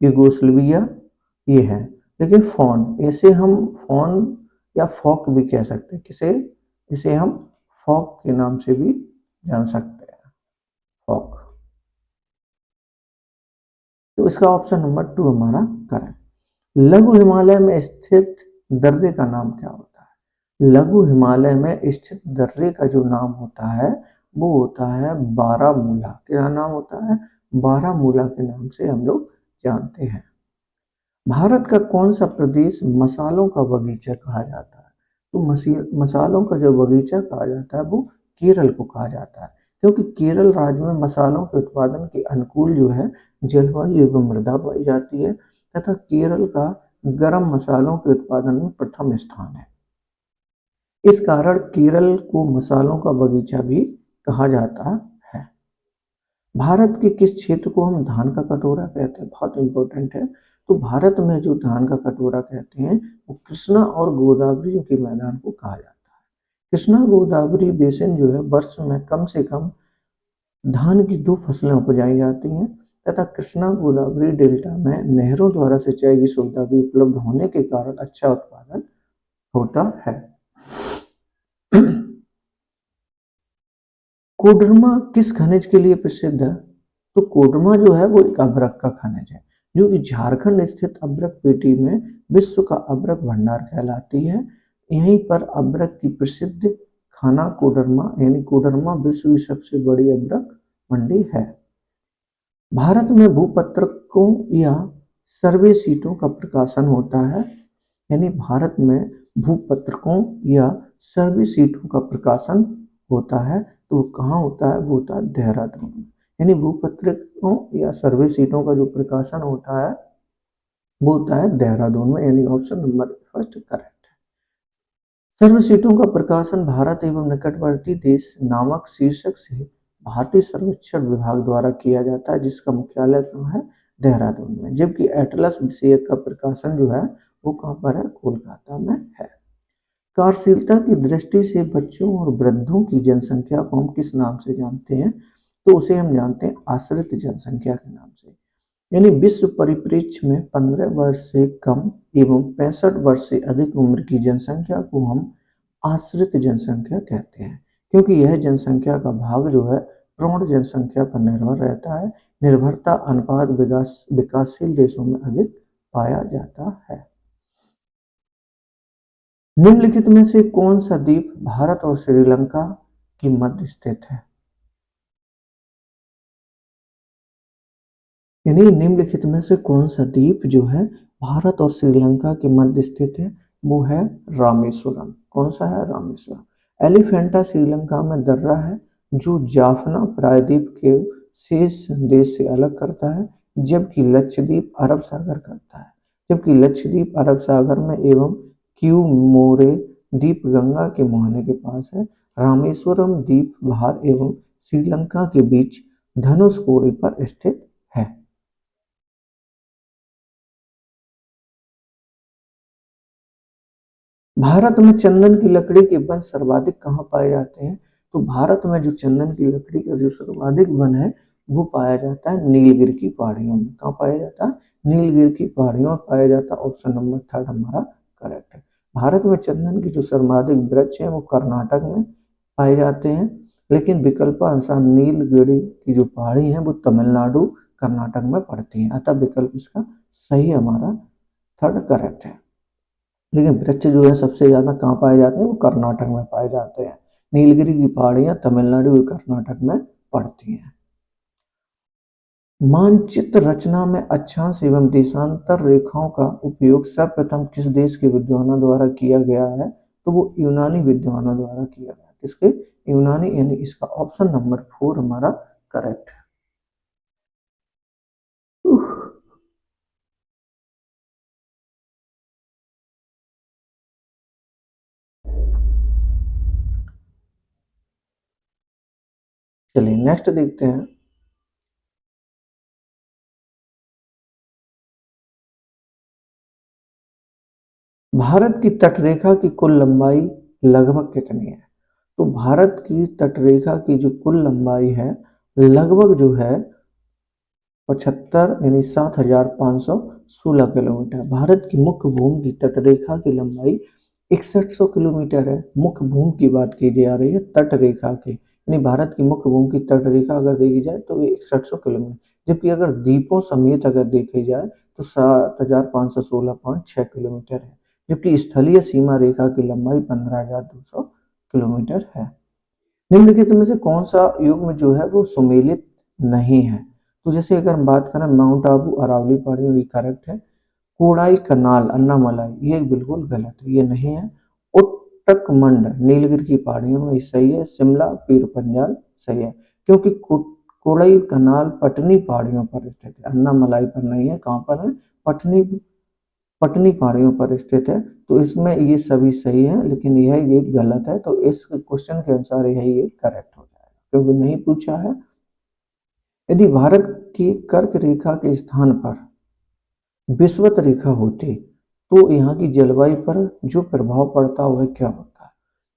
यूगोस्लाविया ये है। लेकिन फोन, ऐसे हम फोन या फॉक भी कह सकते हैं। किसे? इसे हम फॉक के नाम से भी जान सकते हैं, फॉक। तो इसका ऑप्शन नंबर 2 हमारा करेक्ट। लघु हिमालय में स्थित दर्रे का नाम क्या होता है? लघु हिमालय में स्थित दर्रे का जो नाम होता है वो होता है बारामूला। क्या नाम होता है? बारामूला के नाम से हम लोग जानते हैं। भारत का कौन सा प्रदेश मसालों का बगीचा कहा जाता है? तो मसालों का जो बगीचा कहा जाता है वो केरल को कहा जाता है, क्योंकि केरल राज्य में मसालों के उत्पादन के अनुकूल जो है जलवायु एवं मृदा पाई जाती है, तथा केरल का गरम मसालों के उत्पादन में प्रथम स्थान है। इस कारण केरल को मसालों का बगीचा भी कहा जाता है। भारत के किस क्षेत्र को हम धान का कटोरा कहते हैं? बहुत इंपॉर्टेंट है। तो भारत में जो धान का कटोरा कहते हैं वो कृष्णा और गोदावरी के मैदान को कहा जाता है। कृष्णा गोदावरी बेसिन जो है वर्ष में कम से कम धान की 2 फसलें उपजाई जाती हैं, तथा कृष्णा गोदावरी डेल्टा में नहरों द्वारा सिंचाई की सुविधा भी उपलब्ध होने के कारण अच्छा उत्पादन होता है। कोडरमा किस खनिज के लिए प्रसिद्ध है? तो कोडरमा जो है वो एक अभ्रक का खनिज है, जो कि झारखंड स्थित अभ्रक पेटी में विश्व का अभ्रक भंडार कहलाती है। यहीं पर अभ्रक की प्रसिद्ध खाना कोडरमा, यानी कोडरमा विश्व की सबसे बड़ी अभ्रक मंडी है। भारत में भूपत्रकों या सर्वे शीटों का प्रकाशन होता है, यानी भारत में भूपत्रकों या सर्वे शीटों का प्रकाशन होता है, तो वो कहाँ होता है? वो होता है देहरादून में। यानी भूपत्रकों या सर्वे शीटों का जो प्रकाशन होता है वो होता है देहरादून में, यानी ऑप्शन नंबर फर्स्ट करेक्ट है। सर्वे शीटों का प्रकाशन भारत एवं निकटवर्ती देश नामक शीर्षक से भारतीय सर्वेक्षण विभाग द्वारा किया जाता है, जिसका मुख्यालय कहाँ है? देहरादून में। जबकि एटलस विषयक का प्रकाशन जो है वो कहाँ पर है? कोलकाता में है। कार्यशीलता की दृष्टि से बच्चों और वृद्धों की जनसंख्या को हम किस नाम से जानते हैं? तो उसे हम जानते हैं आश्रित जनसंख्या के नाम से। यानी विश्व परिप्रेक्ष्य में 15 वर्ष से कम एवं 65 वर्ष से अधिक उम्र की जनसंख्या को हम आश्रित जनसंख्या कहते हैं, क्योंकि यह जनसंख्या का भाग जो है प्रौढ़ जनसंख्या पर निर्भर रहता है। निर्भरता अनुपात विकासशील देशों में अधिक पाया जाता है। निम्नलिखित में से कौन सा द्वीप भारत और श्रीलंका की मध्य स्थित है? यानी निम्नलिखित में से कौन सा द्वीप जो है भारत और श्रीलंका के मध्य स्थित है? वो है रामेश्वरम। कौन सा है? रामेश्वरम। एलिफेंटा श्रीलंका में दर्रा है जो जाफना प्रायद्वीप के शेष देश से अलग करता है, जबकि लक्षद्वीप अरब सागर करता है। जबकि लक्षद्वीप अरब सागर में एवं क्यू मोरे द्वीप गंगा के मुहाने के पास है। रामेश्वरम द्वीप भारत एवं श्रीलंका के बीच धनुषकोडी पर स्थित है। भारत में चंदन की लकड़ी के वन सर्वाधिक कहाँ पाए जाते हैं? तो भारत में जो चंदन की लकड़ी का जो सर्वाधिक वन है वो पाया जाता है नीलगिरी की पहाड़ियों में। कहाँ पाया जाता है? नीलगिरी की पहाड़ियों में पाया जाता है। ऑप्शन नंबर थर्ड हमारा करेक्ट है। भारत में चंदन की जो सर्वाधिक वृक्ष है वो कर्नाटक में पाए जाते हैं, लेकिन विकल्पानुसार नीलगिरी की जो पहाड़ी है वो तमिलनाडु कर्नाटक में पड़ती है। अतः विकल्प इसका सही हमारा थर्ड करेक्ट है। लेकिन वृक्ष जो है सबसे ज्यादा कहाँ पाए जाते हैं? वो कर्नाटक में पाए जाते हैं। नीलगिरी की पहाड़ियां तमिलनाडु और कर्नाटक में पड़ती हैं। मानचित्र रचना में अक्षांश एवं देशांतर रेखाओं का उपयोग सर्वप्रथम किस देश के विद्वानों द्वारा किया गया है? तो वो यूनानी विद्वानों द्वारा किया गया। किसके? यूनानी। यानी इसका ऑप्शन नंबर 4 हमारा करेक्ट है। चलिए नेक्स्ट देखते हैं। भारत की तटरेखा की कुल लंबाई लगभग कितनी है? तो भारत की तटरेखा की जो कुल लंबाई है लगभग जो है 75 यानी 7,516 किलोमीटर। भारत की मुख्य भूमि की तटरेखा की लंबाई 6100 किलोमीटर है। मुख्य भूमि की बात की जा रही है तटरेखा की, यानी भारत की मुख्य भूमि की तटरेखा अगर देखी जाए तो ये 6100 किलोमीटर, जबकि अगर द्वीपों समेत अगर देखी जाए तो 7,516.6 किलोमीटर है। जबकि स्थलीय सीमा रेखा की लंबाई 15,200 किलोमीटर है। निम्नलिखित में से कौन सा युग्म जो है वो सुमेलित नहीं है? तो जैसे अगर हम बात करें माउंट आबू अरावली पहाड़ियों की करेक्ट है। कोडाई कनाल अन्नामलाई ये बिल्कुल गलत है, ये नहीं है। उट्टकमंड नीलगिरी की पहाड़ियों में सही है। शिमला पीर पंजाल सही है, क्योंकि कोडाई कनाल पटनी पहाड़ियों पर स्थित है, अन्नामलाई पर नहीं है। कहाँ पर है? पटनी पटनी पहाड़ियों पर स्थित है। तो इसमें ये सभी सही है, लेकिन यह एक गलत है। तो इस क्वेश्चन के अनुसार यही एक करेक्ट हो जाएगा, क्योंकि नहीं पूछा है। यदि भारत की कर्क रेखा के स्थान पर विषुवत रेखा होती तो यहाँ की जलवायु पर जो प्रभाव पड़ता वह क्या होता?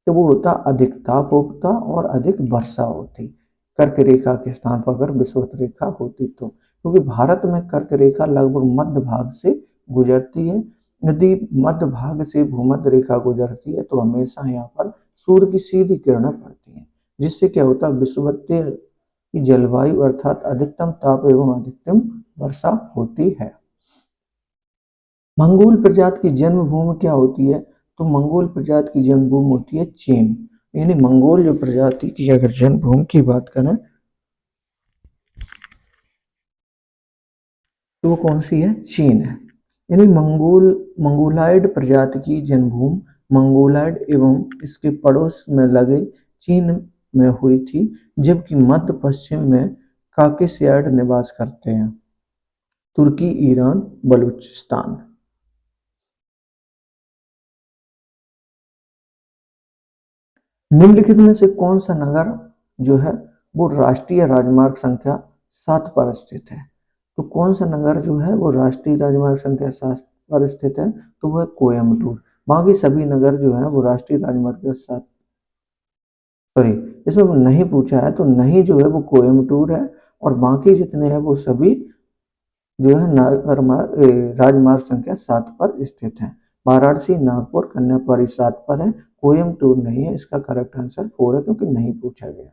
तो वो होता अधिक ताप होता और अधिक वर्षा होती कर्क रेखा के स्थान पर अगर विषुवत रेखा होती तो, क्योंकि भारत में कर्क रेखा लगभग मध्य भाग से गुजरती है। यदि मध्य भाग से भूमध्य रेखा गुजरती है तो हमेशा यहाँ पर सूर्य की सीधी किरणें पड़ती हैं, जिससे क्या होता है? विषुवतीय की जलवायु अर्थात अधिकतम ताप एवं अधिकतम वर्षा होती है। मंगोल प्रजाति की जन्मभूमि क्या होती है? तो मंगोल प्रजाति की जन्मभूमि होती है चीन। यानी मंगोल जो प्रजाति की अगर जन्मभूमि की बात करें तो वो कौन सी है? चीन है। यानी मंगोलाइड प्रजाति की जन्मभूमि मंगोलाइड एवं इसके पड़ोस में लगे चीन में हुई थी, जबकि मध्य पश्चिम में काकेशियाड निवास करते हैं, तुर्की ईरान बलूचिस्तान। निम्नलिखित में से कौन सा नगर जो है वो राष्ट्रीय राजमार्ग संख्या 7 पर स्थित है? तो कौन सा नगर जो है वो राष्ट्रीय राजमार्ग संख्या 7 पर स्थित है? तो वह कोयम्बटूर। बाकी सभी नगर जो है वो राष्ट्रीय राजमार्ग के साथ, सॉरी, इसमें नहीं पूछा है तो नहीं जो है वो कोयम्बटूर है, और बाकी जितने हैं वो सभी जो है राजमार्ग संख्या 7 पर स्थित है। वाराणसी, नागपुर, कन्याकुमारी 7 पर है, कोयम्बटूर नहीं है। इसका करेक्ट आंसर 4 है क्योंकि नहीं पूछा गया।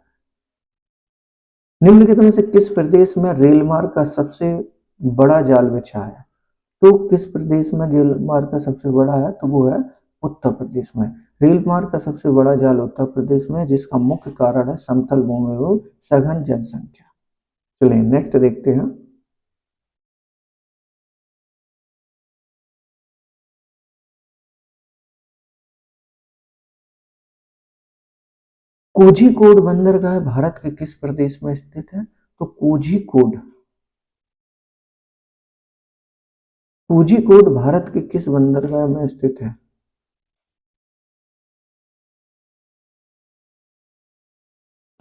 निम्नलिखित में से किस प्रदेश में रेल मार्ग का सबसे बड़ा जाल बिछा है? तो किस प्रदेश में रेल मार्ग का सबसे बड़ा है? तो वो है उत्तर प्रदेश में। रेल मार्ग का सबसे बड़ा जाल उत्तर प्रदेश में है, जिसका मुख्य कारण है समतल भूमि और सघन जनसंख्या। चलिए नेक्स्ट देखते हैं। कोझिकोड बंदरगाह भारत के किस प्रदेश में स्थित है? तो कोझिकोड भारत के किस बंदरगाह में स्थित है?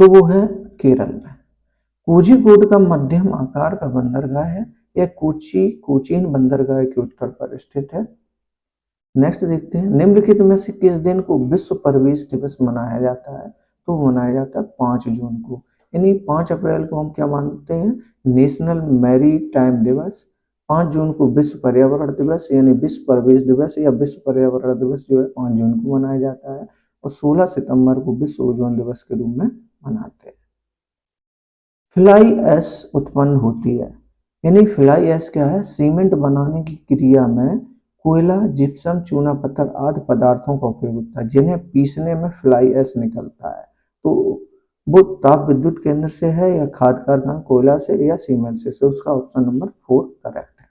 तो वो है केरल में। कोझिकोड का मध्यम आकार का बंदरगाह है। यह कोचीन बंदरगाह के उत्तर पर स्थित है। नेक्स्ट देखते हैं, निम्नलिखित में से किस दिन को विश्व परिवेश दिवस मनाया जाता है? तो मनाया जाता है 5 जून को। यानी 5 अप्रैल को हम क्या मानते हैं? नेशनल मैरी टाइम दिवस। 5 जून को विश्व पर्यावरण दिवस यानी विश्व परिवेश दिवस या विश्व पर्यावरण दिवस जो है 5 जून को मनाया जाता है, और 16 सितंबर को विश्व ओजोन दिवस के रूप में मनाते हैं। फ्लाई ऐश उत्पन्न होती है, यानी फ्लाई ऐश क्या है? सीमेंट बनाने की क्रिया में कोयला, जिप्सम, चूना पत्थर आदि पदार्थों का उपयोग होता है, जिन्हें पीसने में फ्लाई ऐश निकलता है। तो वो ताप विद्युत केंद्र से है या खाद कारखाना कोयला से या सीमेंट से? तो उसका ऑप्शन नंबर 4 करेक्ट है।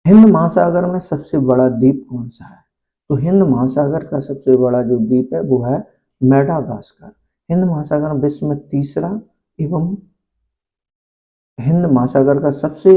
हिंद महासागर में सबसे बड़ा द्वीप कौन सा है? तो हिंद महासागर का सबसे बड़ा जो द्वीप है वो है मेडागास्कर। हिंद महासागर विश्व में तीसरा एवं हिंद महासागर का सबसे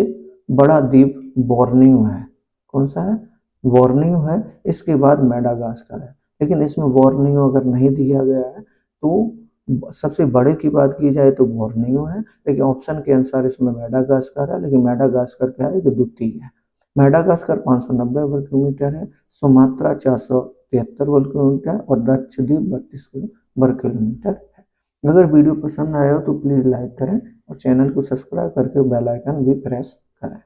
बड़ा द्वीप बोर्नियो है। कौन सा है? बोर्नियो है। इसके बाद मेडागास्कर है, लेकिन इसमें बोर्नियो अगर नहीं दिया गया है तो सबसे बड़े की बात की जाए तो बोर्नियो है, लेकिन ऑप्शन के अनुसार इसमें मेडागास्कर है, लेकिन मेडागास्कर क्या है? द्वितीय है। मेडागास्कर 590 वर्ग किलोमीटर है, सुमात्रा 473 वर्ग किलोमीटर और लक्षद्वीप 32 वर्ग किलोमीटर है। अगर वीडियो पसंद आया हो तो प्लीज़ लाइक करें और चैनल को सब्सक्राइब करके बेल आइकन भी प्रेस करें।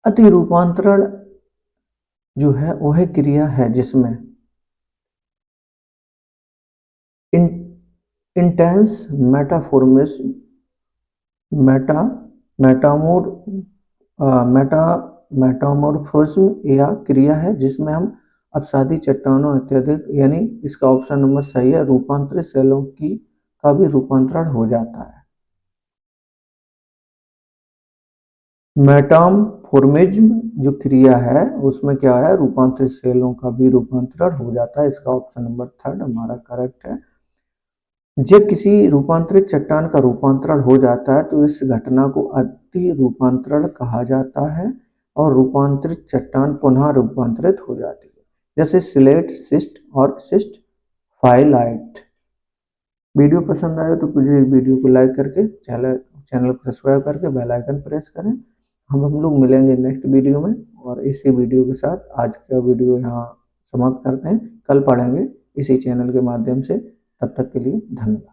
अति रूपांतरण जो है वह क्रिया है जिसमें इंटेंस मेटाफॉर्मिस मेटा मेटामोर मेटा मेटामॉर्फोज्म या क्रिया है जिसमें हम अपसादी चट्टानों अत्यधिक, यानी इसका ऑप्शन नंबर सही है, रूपांतरित सेलों की का भी रूपांतरण हो जाता है। मेटामॉर्फिज्म जो क्रिया है उसमें क्या है? रूपांतरित सेलों का भी रूपांतरण हो जाता है। इसका ऑप्शन नंबर 3 हमारा करेक्ट है। जब किसी रूपांतरित चट्टान का रूपांतरण हो जाता है तो इस घटना को अति रूपांतरण कहा जाता है, और रूपांतरित चट्टान पुनः रूपांतरित हो जाती है, जैसे सिलेट, सिस्ट और सिस्ट फाइलाइट। वीडियो पसंद आए तो प्लीज वीडियो को लाइक करके चैनल को सब्सक्राइब करके बेल आइकन प्रेस करें। हम लोग मिलेंगे नेक्स्ट वीडियो में, और इसी वीडियो के साथ आज का वीडियो यहाँ समाप्त करते हैं। कल पढ़ेंगे इसी चैनल के माध्यम से। तब तक के लिए धन्यवाद।